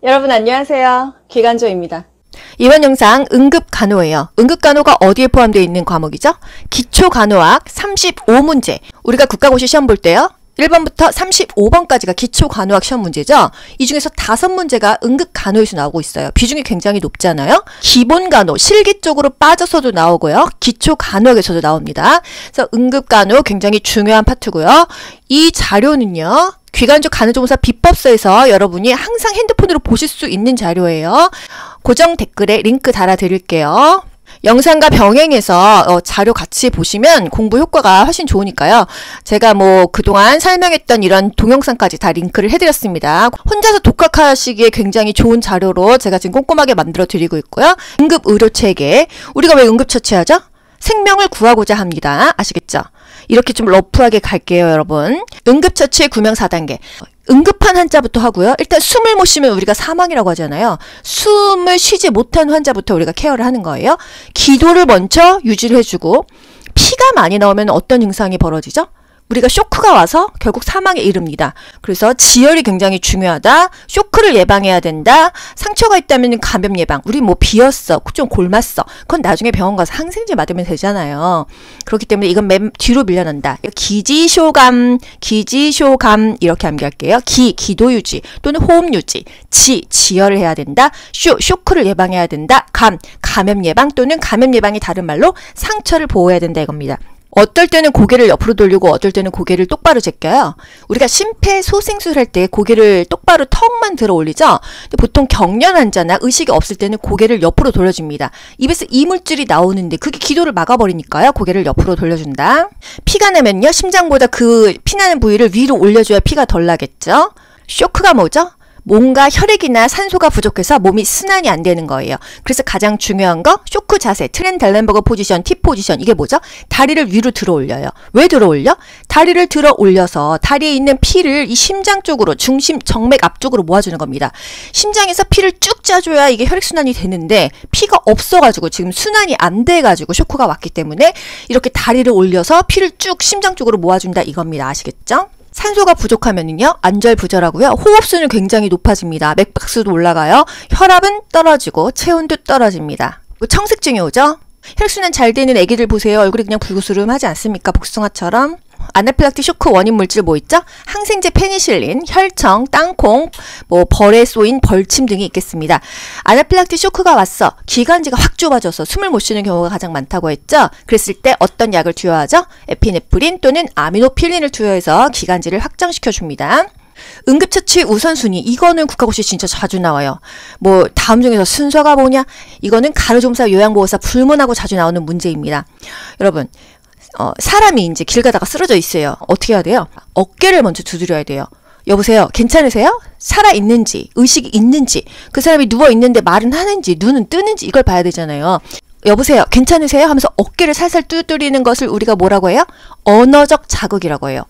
여러분 안녕하세요. 기간조입니다. 이번 영상 응급간호예요. 응급간호가 어디에 포함되어 있는 과목이죠? 기초간호학 35문제. 우리가 국가고시 시험 볼 때요. 1번부터 35번까지가 기초간호학 시험 문제죠. 이 중에서 5문제가 응급간호에서 나오고 있어요. 비중이 굉장히 높잖아요. 기본간호, 실기 쪽으로 빠져서도 나오고요. 기초간호학에서도 나옵니다. 그래서 응급간호 굉장히 중요한 파트고요. 이 자료는요. 기간조 간호조무사 비법서에서 여러분이 항상 핸드폰으로 보실 수 있는 자료예요. 고정 댓글에 링크 달아드릴게요. 영상과 병행해서 자료 같이 보시면 공부 효과가 훨씬 좋으니까요. 제가 그동안 설명했던 이런 동영상까지 다 링크를 해드렸습니다. 혼자서 독학하시기에 굉장히 좋은 자료로 제가 지금 꼼꼼하게 만들어 드리고 있고요. 응급의료체계. 우리가 왜 응급처치하죠? 생명을 구하고자 합니다. 아시겠죠? 이렇게 좀 러프하게 갈게요, 여러분. 응급처치의 구명 4단계. 응급한 환자부터 하고요. 일단 숨을 못 쉬면 우리가 사망이라고 하잖아요. 숨을 쉬지 못한 환자부터 우리가 케어를 하는 거예요. 기도를 먼저 유지를 해주고 피가 많이 나오면 어떤 증상이 벌어지죠? 우리가 쇼크가 와서 결국 사망에 이릅니다. 그래서 지혈이 굉장히 중요하다. 쇼크를 예방해야 된다. 상처가 있다면 감염 예방. 우리 비었어. 좀 골맞어. 그건 나중에 병원 가서 항생제 맞으면 되잖아요. 그렇기 때문에 이건 맨 뒤로 밀려난다. 기지쇼감 이렇게 암기할게요. 기도 유지 또는 호흡 유지. 지혈을 해야 된다. 쇼크를 예방해야 된다. 감염 예방 또는 감염 예방이 다른 말로 상처를 보호해야 된다 이겁니다. 어떨 때는 고개를 옆으로 돌리고 어떨 때는 고개를 똑바로 제껴요. 우리가 심폐소생술 할 때 고개를 똑바로 턱만 들어 올리죠. 근데 보통 경련 환자나 의식이 없을 때는 고개를 옆으로 돌려줍니다. 입에서 이물질이 나오는데 그게 기도를 막아버리니까요. 고개를 옆으로 돌려준다. 피가 나면요. 심장보다 그 피나는 부위를 위로 올려줘야 피가 덜 나겠죠. 쇼크가 뭐죠? 뭔가 혈액이나 산소가 부족해서 몸이 순환이 안 되는 거예요. 그래서 가장 중요한 거 쇼크 자세, 트렌달렌버그 포지션, T 포지션. 이게 뭐죠? 다리를 위로 들어 올려요. 왜 들어 올려? 다리를 들어 올려서 다리에 있는 피를 이 심장 쪽으로, 중심 정맥 앞쪽으로 모아주는 겁니다. 심장에서 피를 쭉 짜줘야 이게 혈액순환이 되는데 피가 없어가지고 지금 순환이 안 돼가지고 쇼크가 왔기 때문에 이렇게 다리를 올려서 피를 쭉 심장 쪽으로 모아준다 이겁니다. 아시겠죠? 산소가 부족하면은요, 안절부절하고요, 호흡수는 굉장히 높아집니다. 맥박수도 올라가요, 혈압은 떨어지고, 체온도 떨어집니다. 청색증이 오죠? 혈액순환 잘 되는 애기들 보세요. 얼굴이 그냥 불구스름하지 않습니까? 복숭아처럼. 아나필락틱 쇼크 원인 물질 뭐 있죠? 항생제 페니실린, 혈청, 땅콩, 벌에 쏘인 벌침 등이 있겠습니다. 아나필락틱 쇼크가 왔어. 기관지가 확 좁아져서 숨을 못 쉬는 경우가 가장 많다고 했죠? 그랬을 때 어떤 약을 투여하죠? 에피네프린 또는 아미노필린을 투여해서 기관지를 확장시켜 줍니다. 응급처치 우선순위. 이거는 국가고시 진짜 자주 나와요. 다음 중에서 순서가 뭐냐? 이거는 간호조무사 요양보호사 불문하고 자주 나오는 문제입니다. 여러분, 사람이 이제 길 가다가 쓰러져 있어요. 어떻게 해야 돼요? 어깨를 먼저 두드려야 돼요. 여보세요? 괜찮으세요? 살아있는지, 의식이 있는지, 그 사람이 누워있는데 말은 하는지, 눈은 뜨는지 이걸 봐야 되잖아요. 여보세요? 괜찮으세요? 하면서 어깨를 살살 두드리는 것을 우리가 뭐라고 해요? 언어적 자극이라고 해요.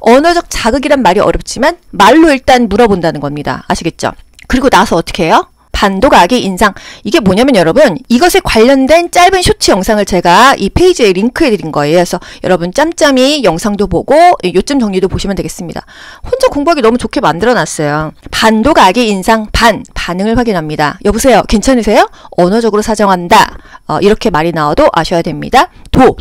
언어적 자극이란 말이 어렵지만 말로 일단 물어본다는 겁니다. 아시겠죠? 그리고 나서 어떻게 해요? 반도각의 인상. 이게 뭐냐면 여러분, 이것에 관련된 짧은 쇼츠 영상을 제가 이 페이지에 링크해 드린 거예요. 그래서 여러분 짬짬이 영상도 보고 요점 정리도 보시면 되겠습니다. 혼자 공부하기 너무 좋게 만들어 놨어요. 반도각의 인상, 반응을 확인합니다. 여보세요? 괜찮으세요? 언어적으로 사정한다. 이렇게 말이 나와도 아셔야 됩니다.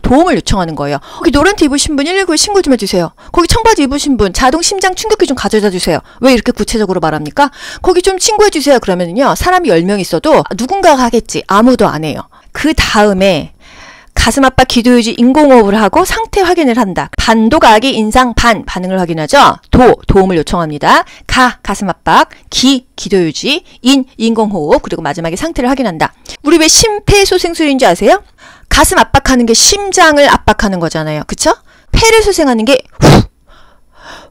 도움을 요청하는 거예요. 거기 노란 티 입으신 분 119에 신고 좀 해주세요. 거기 청바지 입으신 분 자동 심장 충격기 좀 가져다 주세요. 왜 이렇게 구체적으로 말합니까? 거기 좀 신고해 주세요. 그러면은요, 사람이 10명 있어도 누군가가 하겠지. 아무도 안 해요. 그 다음에 가슴 압박 기도유지 인공호흡을 하고 상태 확인을 한다. 반도각의 인상, 반응을 확인하죠. 도움을 요청합니다. 가슴 압박, 기도유지, 인공호흡, 그리고 마지막에 상태를 확인한다. 우리 왜 심폐소생술인지 아세요? 가슴 압박하는 게 심장을 압박하는 거잖아요. 그쵸? 폐를 소생하는 게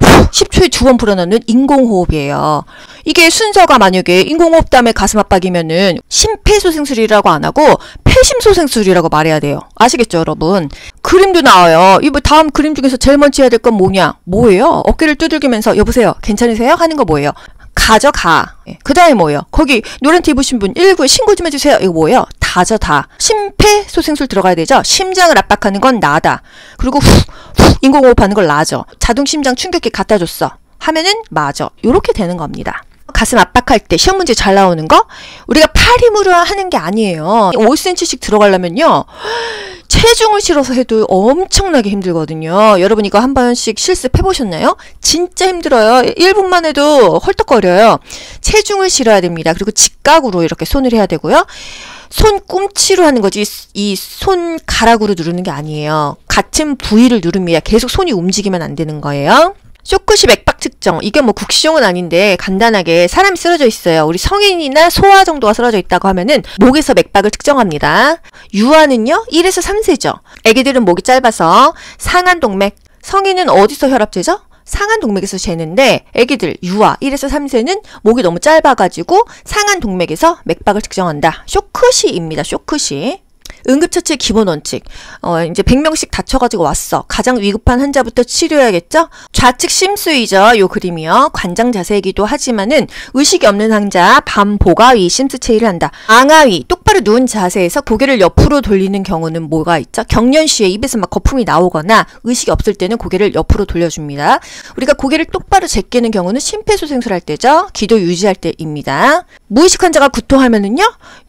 10초에 2번 불어넣는 인공호흡이에요. 이게 순서가 만약에 인공호흡 다음에 가슴 압박이면은 심폐소생술이라고 안 하고 폐심소생술이라고 말해야 돼요. 아시겠죠, 여러분? 그림도 나와요. 이 다음 그림 중에서 제일 먼저 해야 될 건 뭐예요? 어깨를 두들기면서 여보세요? 괜찮으세요? 하는 거 뭐예요? 가져가. 그 다음에 뭐예요? 거기 노란 티 입으신 분 119에 신고 좀 해주세요. 이거 뭐예요? 다. 심폐소생술 들어가야 되죠? 심장을 압박하는 건 나다. 그리고 인공호흡하는 걸 나죠. 자동 심장 충격기 갖다 줬어. 하면은 맞아. 요렇게 되는 겁니다. 가슴 압박할 때 시험 문제 잘 나오는 거 우리가 팔 힘으로 하는 게 아니에요. 5cm씩 들어가려면요. 체중을 실어서 해도 엄청나게 힘들거든요. 여러분 이거 한 번씩 실습해 보셨나요? 진짜 힘들어요. 1분만 해도 헐떡거려요. 체중을 실어야 됩니다. 그리고 직각으로 이렇게 손을 해야 되고요. 손꿈치로 하는 거지 이 손가락으로 누르는 게 아니에요. 같은 부위를 누릅니다. 계속 손이 움직이면 안 되는 거예요. 쇼크시 맥박 측정. 이게 뭐 국시용은 아닌데 간단하게 사람이 쓰러져 있어요. 우리 성인이나 소아 정도가 쓰러져 있다고 하면은 목에서 맥박을 측정합니다. 유아는요 1에서 3세죠. 애기들은 목이 짧아서 상한 동맥. 성인은 어디서 혈압 재죠? 상한 동맥에서 재는데 애기들 유아 1에서 3세는 목이 너무 짧아가지고 상한 동맥에서 맥박을 측정한다. 쇼크시입니다. 쇼크시. 응급처치의 기본 원칙. 이제 100명씩 다쳐가지고 왔어. 가장 위급한 환자부터 치료해야겠죠? 좌측 심수위죠. 요 그림이요. 관장 자세이기도 하지만은 의식이 없는 환자 반보가위 심수체위를 한다. 앙하위 똑바로 누운 자세에서 고개를 옆으로 돌리는 경우는 뭐가 있죠? 경련시에 입에서 막 거품이 나오거나 의식이 없을 때는 고개를 옆으로 돌려줍니다. 우리가 고개를 똑바로 제끼는 경우는 심폐소생술 할 때죠. 기도 유지할 때입니다. 무의식 환자가 구토하면은요.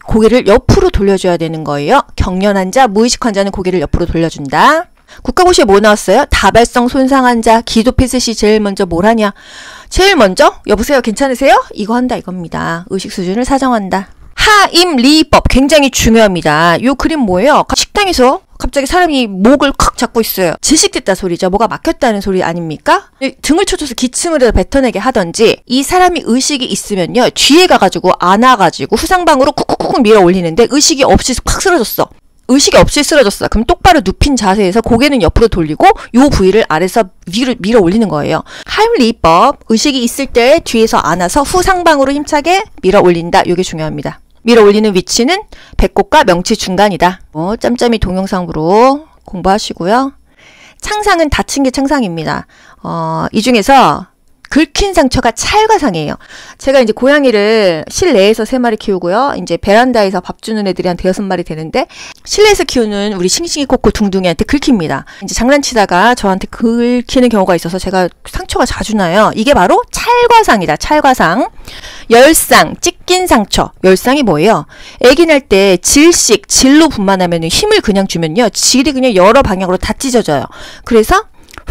고개를 옆으로 돌려줘야 되는 거예요. 경련 환자, 무의식 환자는 고개를 옆으로 돌려준다. 국가고시에 뭐 나왔어요? 다발성 손상 환자, 기도 패스 시 제일 먼저 뭘 하냐? 제일 먼저 여보세요 괜찮으세요? 이거 한다 이겁니다. 의식 수준을 사정한다. 하임리법 굉장히 중요합니다. 요 그림 뭐예요? 식당에서 갑자기 사람이 목을 콱 잡고 있어요. 질식됐다 소리죠. 뭐가 막혔다는 소리 아닙니까? 등을 쳐줘서 기침을 뱉어내게 하던지 이 사람이 의식이 있으면요. 뒤에 가가지고 안아가지고 후상방으로 쿡쿡쿡 밀어 올리는데 의식이 없이 팍 쓰러졌어. 의식이 없이 쓰러졌어. 그럼 똑바로 눕힌 자세에서 고개는 옆으로 돌리고 요 부위를 아래서 위로 밀어 올리는 거예요. 하임리법 의식이 있을 때 뒤에서 안아서 후상방으로 힘차게 밀어 올린다. 요게 중요합니다. 밀어 올리는 위치는 배꼽과 명치 중간이다. 짬짬이 동영상으로 공부하시고요. 창상은 다친 게 창상입니다. 이 중에서 긁힌 상처가 찰과상이에요. 제가 이제 고양이를 실내에서 3마리 키우고요. 이제 베란다에서 밥 주는 애들이 한 5마리 되는데 실내에서 키우는 우리 싱싱이 코코 둥둥이한테 긁힙니다. 이제 장난치다가 저한테 긁히는 경우가 있어서 제가 상처가 자주 나요. 이게 바로 찰과상이다. 찰과상. 열상, 찢긴 상처. 열상이 뭐예요? 애기 날 때 질식, 질로 분만하면 힘을 그냥 주면요. 질이 그냥 여러 방향으로 다 찢어져요. 그래서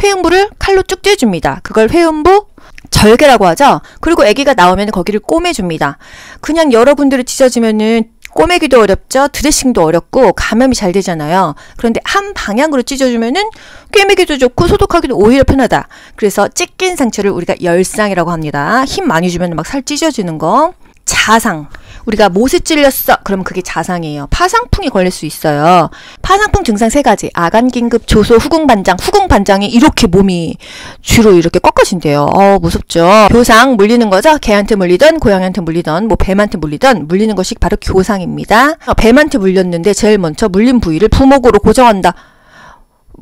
회음부를 칼로 쭉 떼줍니다. 그걸 회음부 절개라고 하죠. 그리고 아기가 나오면 거기를 꼬매줍니다. 그냥 여러분들이 찢어지면은 꼬매기도 어렵죠. 드레싱도 어렵고 감염이 잘 되잖아요. 그런데 한 방향으로 찢어주면은 꿰매기도 좋고 소독하기도 오히려 편하다. 그래서 찢긴 상처를 우리가 열상이라고 합니다. 힘 많이 주면 막 살 찢어지는 거. 자상. 우리가 못에 찔렸어. 그럼 그게 자상이에요. 파상풍이 걸릴 수 있어요. 파상풍 증상 3가지. 아간긴급, 조소, 후궁반장. 후궁반장이 이렇게 몸이 뒤로 이렇게 꺾어진대요. 무섭죠. 교상 물리는 거죠. 개한테 물리던 고양이한테 물리던 뭐 뱀한테 물리던 물리는 것이 바로 교상입니다. 뱀한테 물렸는데 제일 먼저 물린 부위를 부목으로 고정한다.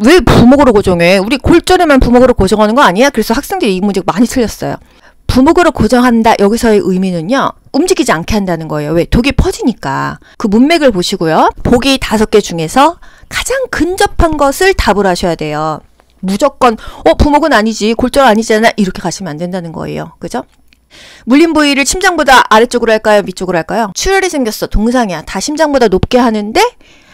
왜 부목으로 고정해? 우리 골절에만 부목으로 고정하는 거 아니야? 그래서 학생들이 이 문제가 많이 틀렸어요. 부목으로 고정한다. 여기서의 의미는요. 움직이지 않게 한다는 거예요. 왜? 독이 퍼지니까. 그 문맥을 보시고요. 보기 5개 중에서 가장 근접한 것을 답을 하셔야 돼요. 무조건 부목은 아니지. 골절 아니잖아. 이렇게 가시면 안 된다는 거예요. 그죠? 물린 부위를 심장보다 아래쪽으로 할까요? 위쪽으로 할까요? 출혈이 생겼어. 동상이야. 다 심장보다 높게 하는데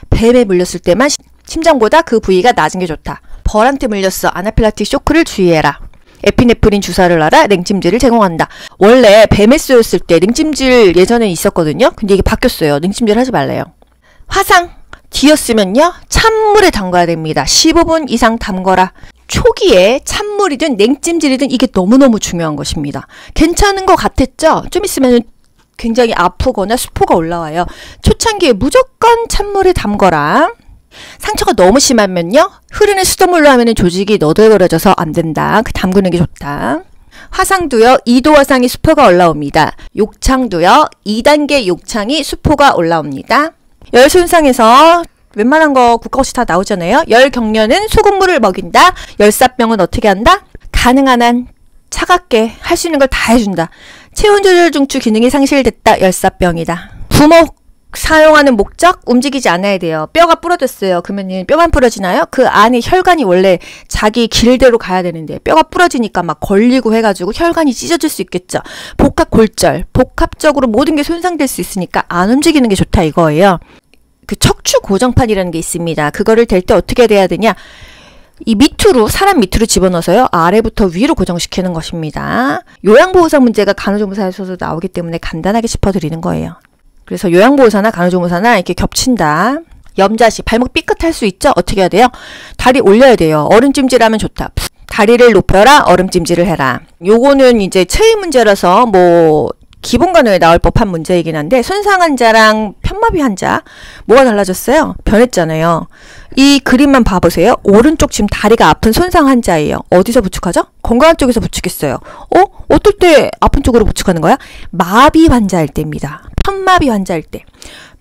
뱀에 물렸을 때만 심장보다 그 부위가 낮은 게 좋다. 벌한테 물렸어. 아나필락틱 쇼크를 주의해라. 에피네프린 주사를 알아 냉찜질을 제공한다. 원래 뱀에 쏘였을 때 냉찜질 예전에 있었거든요. 근데 이게 바뀌었어요. 냉찜질 하지 말래요. 화상 뒤였으면요. 찬물에 담가야 됩니다. 15분 이상 담거라. 초기에 찬물이든 냉찜질이든 이게 너무너무 중요한 것입니다. 괜찮은 것 같았죠? 좀 있으면 굉장히 아프거나 수포가 올라와요. 초창기에 무조건 찬물에 담거라. 상처가 너무 심하면요. 흐르는 수돗물로 하면 조직이 너덜거려져서 안 된다. 담그는 게 좋다. 화상도요. 2도 화상이 수포가 올라옵니다. 욕창도요. 2단계 욕창이 수포가 올라옵니다. 열 손상에서 웬만한 거 국가고시 다 나오잖아요. 열 경련은 소금물을 먹인다. 열사병은 어떻게 한다? 가능한 한 차갑게 할 수 있는 걸 다 해준다. 체온 조절 중추 기능이 상실됐다. 열사병이다. 부목 사용하는 목적 움직이지 않아야 돼요. 뼈가 부러졌어요. 그러면 뼈만 부러지나요? 그 안에 혈관이 원래 자기 길대로 가야 되는데 뼈가 부러지니까 막 걸리고 해가지고 혈관이 찢어질 수 있겠죠. 복합골절, 복합적으로 모든 게 손상될 수 있으니까 안 움직이는 게 좋다 이거예요. 그 척추 고정판이라는 게 있습니다. 그거를 댈 때 어떻게 돼야 되냐? 이 밑으로 사람 밑으로 집어넣어서요. 아래부터 위로 고정시키는 것입니다. 요양보호사 문제가 간호조무사에서도 나오기 때문에 간단하게 짚어드리는 거예요. 그래서 요양보호사나 간호조무사나 이렇게 겹친다. 염자시 발목 삐끗할 수 있죠? 어떻게 해야 돼요? 다리 올려야 돼요. 얼음찜질하면 좋다. 다리를 높여라. 얼음찜질을 해라. 요거는 이제 체위 문제라서 뭐 기본 간호에 나올 법한 문제이긴 한데 손상 환자랑 편마비 환자 뭐가 달라졌어요? 변했잖아요. 이 그림만 봐보세요. 오른쪽 지금 다리가 아픈 손상 환자예요. 어디서 부축하죠? 건강한 쪽에서 부축했어요. 어떨 때 아픈 쪽으로 부축하는 거야? 마비 환자일 때입니다. 편마비 환자일 때.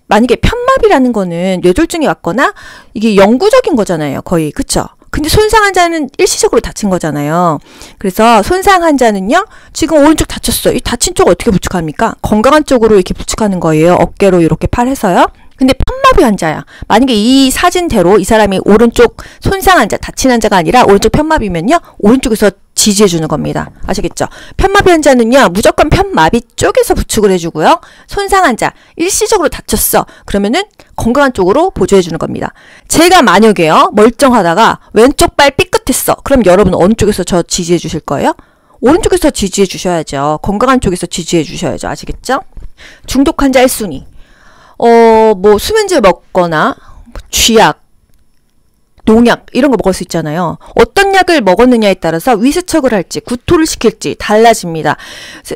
만약에 편마비라는 거는 뇌졸중이 왔거나 이게 영구적인 거잖아요. 거의. 그쵸? 근데 손상 환자는 일시적으로 다친 거잖아요. 그래서 손상 환자는요, 지금 오른쪽 다쳤어요. 이 다친 쪽 어떻게 부축합니까? 건강한 쪽으로 이렇게 부축하는 거예요. 어깨로 이렇게 팔 해서요. 근데 편마비 환자야. 만약에 이 사진대로 이 사람이 오른쪽 손상 환자, 다친 환자가 아니라 오른쪽 편마비면요, 오른쪽에서 지지해주는 겁니다. 아시겠죠? 편마비 환자는요, 무조건 편마비 쪽에서 부축을 해주고요. 손상 환자, 일시적으로 다쳤어. 그러면은 건강한 쪽으로 보조해주는 겁니다. 제가 만약에요, 멀쩡하다가 왼쪽 발 삐끗했어. 그럼 여러분 어느 쪽에서 저 지지해 주실 거예요? 오른쪽에서 지지해 주셔야죠. 건강한 쪽에서 지지해 주셔야죠. 아시겠죠? 중독 환자 1순위. 뭐 수면제 먹거나 쥐약, 농약 이런 거 먹을 수 있잖아요. 어떤 약을 먹었느냐에 따라서 위세척을 할지 구토를 시킬지 달라집니다.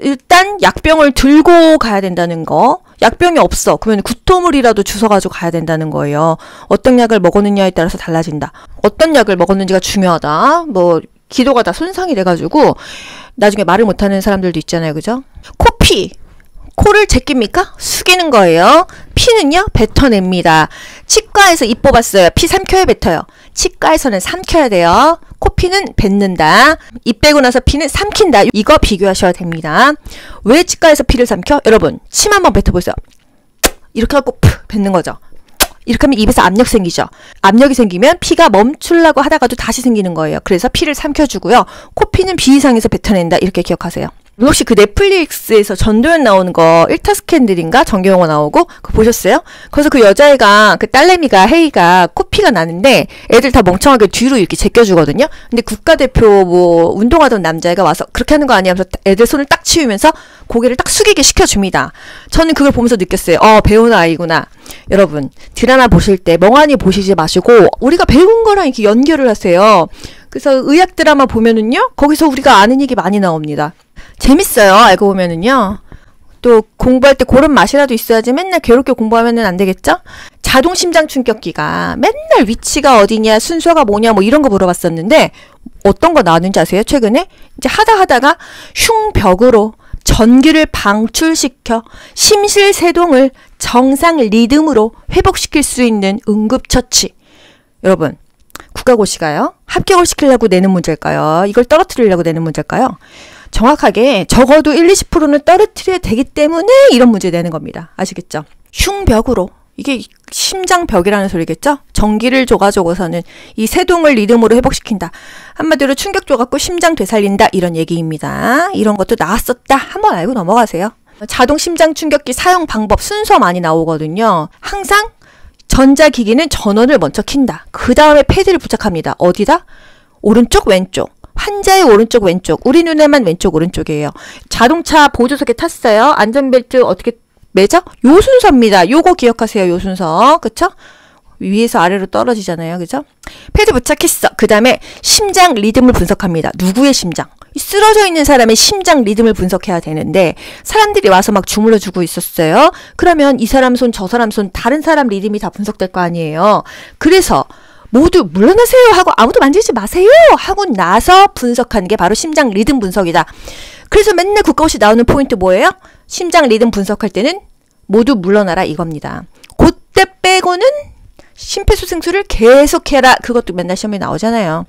일단 약병을 들고 가야 된다는 거. 약병이 없어. 그러면 구토물이라도 주워가지고 가야 된다는 거예요. 어떤 약을 먹었느냐에 따라서 달라진다. 어떤 약을 먹었는지가 중요하다. 뭐 기도가 다 손상이 돼가지고 나중에 말을 못하는 사람들도 있잖아요. 그죠? 코피. 코를 제낍니까? 숙이는 거예요. 피는요? 뱉어냅니다. 치과에서 입 뽑았어요. 피 삼켜야 뱉어요. 치과에서는 삼켜야 돼요. 코피는 뱉는다. 입 빼고 나서 피는 삼킨다. 이거 비교하셔야 됩니다. 왜 치과에서 피를 삼켜? 여러분, 침 한번 뱉어보세요. 이렇게 하고 푹 뱉는 거죠. 이렇게 하면 입에서 압력 생기죠. 압력이 생기면 피가 멈추려고 하다가도 다시 생기는 거예요. 그래서 피를 삼켜주고요. 코피는 비이상에서 뱉어낸다. 이렇게 기억하세요. 혹시 그 넷플릭스에서 전도연 나오는 거 1타 스캔들인가? 정경호 나오고 그거 보셨어요? 거기서 그 여자애가 그 딸내미가 혜이가 코피가 나는데 애들 다 멍청하게 뒤로 이렇게 제껴주거든요. 근데 국가대표 뭐 운동하던 남자애가 와서 그렇게 하는 거 아니야 하면서 애들 손을 딱 치우면서 고개를 딱 숙이게 시켜줍니다. 저는 그걸 보면서 느꼈어요. 배우는 아이구나. 여러분 드라마 보실 때 멍하니 보시지 마시고 우리가 배운 거랑 이렇게 연결을 하세요. 그래서 의학 드라마 보면은요 거기서 우리가 아는 얘기 많이 나옵니다. 재밌어요. 알고 보면은요. 또 공부할 때 그런 맛이라도 있어야지 맨날 괴롭게 공부하면은 안 되겠죠? 자동 심장 충격기가 맨날 위치가 어디냐, 순서가 뭐냐 뭐 이런 거 물어봤었는데 어떤 거 나왔는지 아세요? 최근에 이제 하다가 흉벽으로 전기를 방출시켜 심실세동을 정상 리듬으로 회복시킬 수 있는 응급처치. 여러분 국가고시가요? 합격을 시키려고 내는 문제일까요? 이걸 떨어뜨리려고 내는 문제일까요? 정확하게 적어도 1, 20%는 떨어뜨려야 되기 때문에 이런 문제 내는 겁니다. 아시겠죠? 흉벽으로. 이게 심장벽이라는 소리겠죠? 전기를 줘가지고서는 이 세동을 리듬으로 회복시킨다. 한마디로 충격 줘갖고 심장 되살린다. 이런 얘기입니다. 이런 것도 나왔었다. 한번 알고 넘어가세요. 자동 심장 충격기 사용 방법 순서 많이 나오거든요. 항상 전자기기는 전원을 먼저 킨다. 그 다음에 패드를 부착합니다. 어디다? 오른쪽, 왼쪽. 환자의 오른쪽, 왼쪽. 우리 눈에만 왼쪽, 오른쪽이에요. 자동차 보조석에 탔어요. 안전벨트 어떻게 매죠? 요 순서입니다. 요거 기억하세요. 요 순서. 그쵸? 위에서 아래로 떨어지잖아요. 그죠? 패드 부착했어. 그 다음에 심장 리듬을 분석합니다. 누구의 심장? 쓰러져 있는 사람의 심장 리듬을 분석해야 되는데 사람들이 와서 막 주물러주고 있었어요. 그러면 이 사람 손, 저 사람 손, 다른 사람 리듬이 다 분석될 거 아니에요. 그래서 모두 물러나세요 하고 아무도 만지지 마세요 하고 나서 분석하는 게 바로 심장 리듬 분석이다. 그래서 맨날 국가고시 나오는 포인트 뭐예요? 심장 리듬 분석할 때는 모두 물러나라 이겁니다. 그때 빼고는 심폐소생술을 계속해라. 그것도 맨날 시험에 나오잖아요.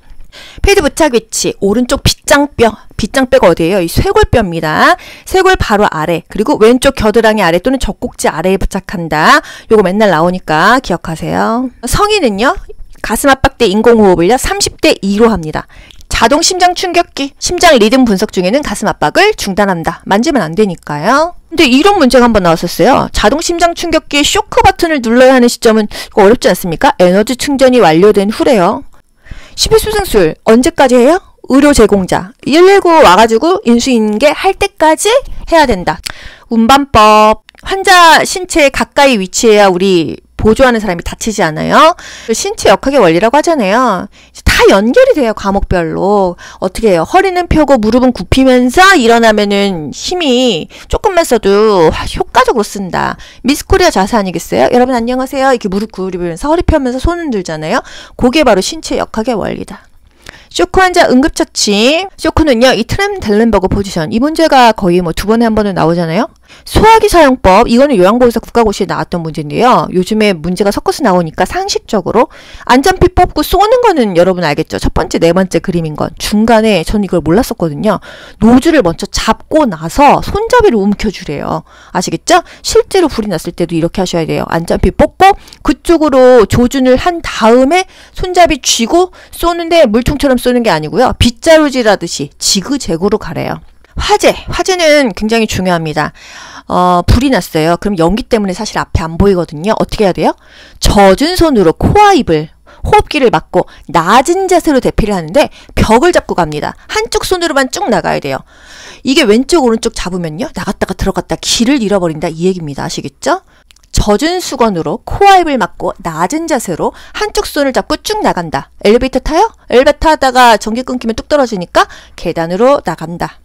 패드 부착 위치, 오른쪽 빗장뼈. 빗장뼈가 어디예요? 이 쇄골뼈입니다. 쇄골 바로 아래, 그리고 왼쪽 겨드랑이 아래 또는 젖꼭지 아래에 부착한다. 요거 맨날 나오니까 기억하세요. 성인은요, 가슴 압박대 인공호흡을요 30대 2로 합니다. 자동 심장 충격기, 심장 리듬 분석 중에는 가슴 압박을 중단한다. 만지면 안 되니까요. 근데 이런 문제가 한번 나왔었어요. 자동 심장 충격기의 쇼크 버튼을 눌러야 하는 시점은 이거 어렵지 않습니까? 에너지 충전이 완료된 후래요. 심폐소생술 언제까지 해요? 의료 제공자 119 와가지고 인수인계 할 때까지 해야 된다. 운반법, 환자 신체에 가까이 위치해야 우리 보조하는 사람이 다치지 않아요. 신체 역학의 원리라고 하잖아요. 다 연결이 돼요. 과목별로. 어떻게 해요? 허리는 펴고 무릎은 굽히면서 일어나면은 힘이 조금만 써도 효과적으로 쓴다. 미스코리아 자세 아니겠어요? 여러분 안녕하세요. 이렇게 무릎 구부리면서 허리 펴면서 손 흔들잖아요. 그게 바로 신체 역학의 원리다. 쇼크 환자 응급처치. 쇼크는요, 이 트램델렌버그 포지션. 이 문제가 거의 뭐 2번에 1번은 나오잖아요. 소화기 사용법. 이거는 요양보호사 국가고시에 나왔던 문제인데요. 요즘에 문제가 섞어서 나오니까 상식적으로 안전피 뽑고 쏘는 거는 여러분 알겠죠? 첫 번째, 네 번째 그림인 건. 중간에 전 이걸 몰랐었거든요. 노즐을 먼저 잡고 나서 손잡이를 움켜주래요. 아시겠죠? 실제로 불이 났을 때도 이렇게 하셔야 돼요. 안전피 뽑고 그쪽으로 조준을 한 다음에 손잡이 쥐고 쏘는데 물총처럼 쏘는 게 아니고요. 빗자루질하듯이 지그재그로 가래요. 화재는 굉장히 중요합니다. 불이 났어요. 그럼 연기 때문에 사실 앞에 안 보이거든요. 어떻게 해야 돼요? 젖은 손으로 코와 입을, 호흡기를 막고 낮은 자세로 대피를 하는데 벽을 잡고 갑니다. 한쪽 손으로만 쭉 나가야 돼요. 이게 왼쪽 오른쪽 잡으면요, 나갔다가 들어갔다 길을 잃어버린다 이 얘기입니다. 아시겠죠? 젖은 수건으로 코와 입을 막고 낮은 자세로 한쪽 손을 잡고 쭉 나간다. 엘리베이터 타요? 엘리베이터 하다가 전기 끊기면 뚝 떨어지니까 계단으로 나간다.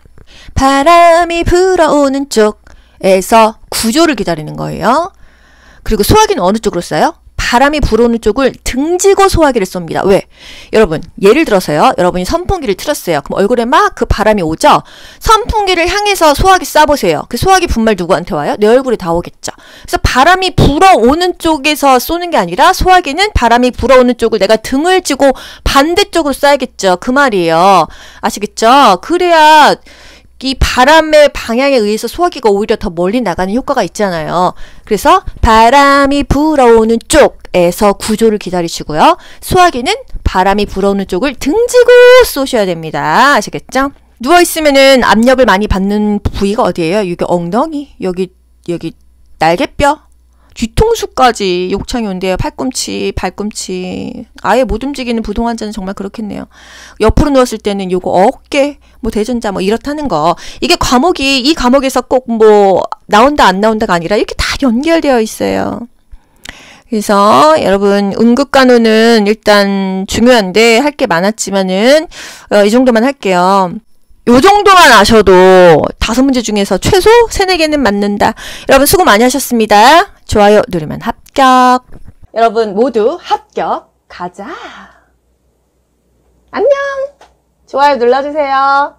바람이 불어오는 쪽에서 구조를 기다리는 거예요. 그리고 소화기는 어느 쪽으로 쏴요? 바람이 불어오는 쪽을 등지고 소화기를 쏩니다. 왜? 여러분, 예를 들어서요. 여러분이 선풍기를 틀었어요. 그럼 얼굴에 막 그 바람이 오죠? 선풍기를 향해서 소화기 쏴보세요. 그 소화기 분말 누구한테 와요? 내 얼굴에 다 오겠죠. 그래서 바람이 불어오는 쪽에서 쏘는 게 아니라 소화기는 바람이 불어오는 쪽을 내가 등을 쥐고 반대쪽으로 쏴야겠죠. 그 말이에요. 아시겠죠? 그래야 이 바람의 방향에 의해서 소화기가 오히려 더 멀리 나가는 효과가 있잖아요. 그래서 바람이 불어오는 쪽에서 구조를 기다리시고요. 소화기는 바람이 불어오는 쪽을 등지고 쏘셔야 됩니다. 아시겠죠? 누워있으면은 압력을 많이 받는 부위가 어디예요? 여기 엉덩이, 여기 날개뼈, 뒤통수까지 욕창이 온대요. 팔꿈치, 발꿈치. 아예 못 움직이는 부동 환자는 정말 그렇겠네요. 옆으로 누웠을 때는 요거 어깨, 뭐 대전자 뭐 이렇다는 거. 이게 과목이 이 과목에서 꼭 뭐 나온다 안 나온다가 아니라 이렇게 다 연결되어 있어요. 그래서 여러분 응급간호는 일단 중요한데 할 게 많았지만은 이 정도만 할게요. 요 정도만 아셔도 5문제 중에서 최소 3, 4개는 맞는다. 여러분 수고 많이 하셨습니다. 좋아요 누르면 합격. 여러분 모두 합격. 가자. 안녕. 좋아요 눌러주세요.